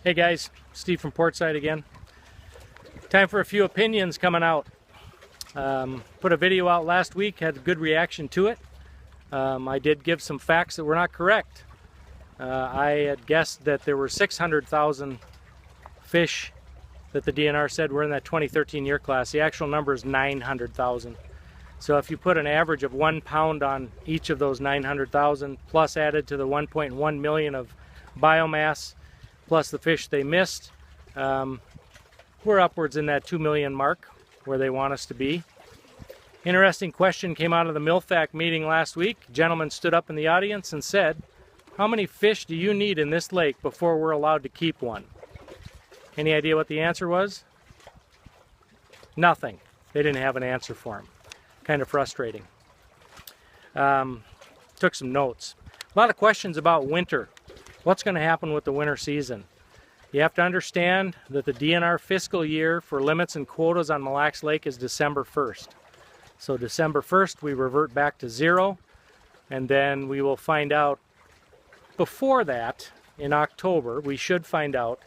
Hey guys, Steve from Portside again. Time for a few opinions coming out. Put a video out last week, had a good reaction to it. I did give some facts that were not correct. I had guessed that there were 600,000 fish that the DNR said were in that 2013 year class. The actual number is 900,000. So if you put an average of 1 pound on each of those 900,000, plus added to the 1.1 million of biomass, plus the fish they missed, we're upwards in that 2 million mark where they want us to be. Interesting question came out of the MILFAC meeting last week. A gentleman stood up in the audience and said, "How many fish do you need in this lake before we're allowed to keep one?" Any idea what the answer was? Nothing. They didn't have an answer for him. Kind of frustrating. Took some notes. A lot of questions about winter. What's going to happen with the winter season? You have to understand that the DNR fiscal year for limits and quotas on Mille Lacs Lake is December 1st. So December 1st we revert back to zero, and then we will find out before that, in October, we should find out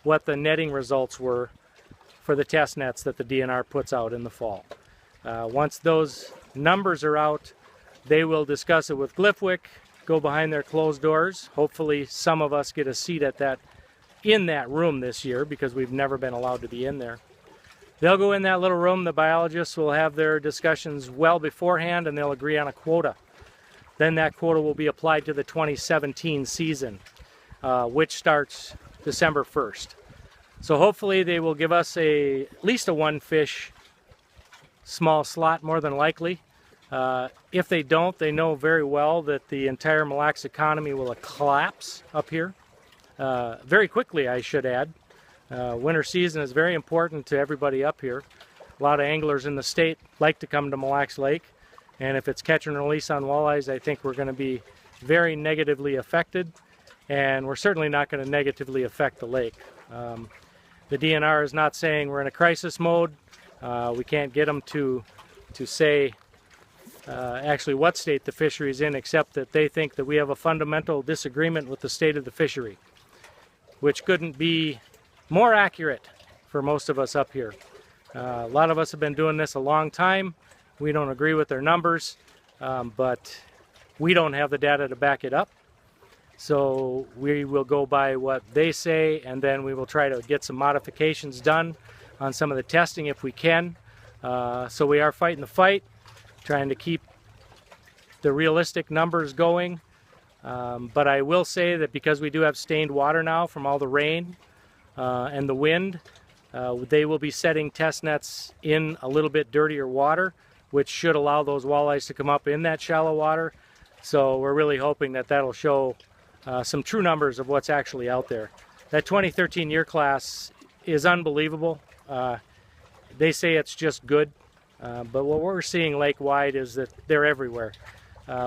what the netting results were for the test nets that the DNR puts out in the fall. Once those numbers are out, they will discuss it with Gliffwick, go behind their closed doors. Hopefully some of us get a seat at in that room this year, because we've never been allowed to be in there. They'll go in that little room, the biologists will have their discussions well beforehand, and they'll agree on a quota. Then that quota will be applied to the 2017 season, which starts December 1st. So hopefully they will give us at least a 1 fish small slot, more than likely. If they don't, they know very well that the entire Mille Lacs economy will collapse up here. Very quickly, I should add. Winter season is very important to everybody up here. A lot of anglers in the state like to come to Mille Lacs Lake, and if it's catch and release on walleyes, I think we're going to be very negatively affected, and we're certainly not going to negatively affect the lake. The DNR is not saying we're in a crisis mode. We can't get them to say actually what state the fishery is in, except that they think that we have a fundamental disagreement with the state of the fishery, which couldn't be more accurate for most of us up here. A lot of us have been doing this a long time. We don't agree with their numbers, but we don't have the data to back it up. So we will go by what they say, and then we will try to get some modifications done on some of the testing if we can. So we are fighting the fight, trying to keep the realistic numbers going. But I will say that because we do have stained water now from all the rain and the wind, they will be setting test nets in a little bit dirtier water, which should allow those walleyes to come up in that shallow water. So we're really hoping that that'll show some true numbers of what's actually out there. That 2013 year class is unbelievable. They say it's just good, but what we're seeing lake-wide is that they're everywhere.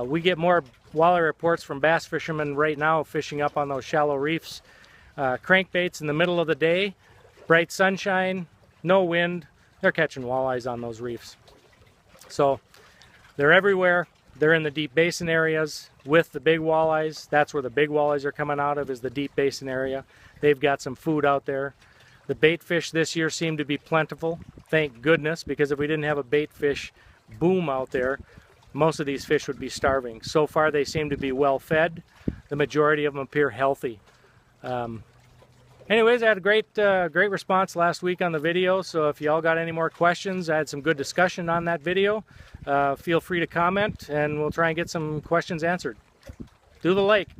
We get more walleye reports from bass fishermen right now fishing up on those shallow reefs. Crankbaits in the middle of the day, bright sunshine, no wind, they're catching walleyes on those reefs. So they're everywhere. They're in the deep basin areas with the big walleyes. That's where the big walleyes are coming out of, is the deep basin area. They've got some food out there. The bait fish this year seem to be plentiful, thank goodness, because if we didn't have a bait fish boom out there, most of these fish would be starving. So far they seem to be well fed. The majority of them appear healthy. Anyways, I had a great response last week on the video, so if y'all got any more questions, I had some good discussion on that video. Feel free to comment, and we'll try and get some questions answered. Do the lake.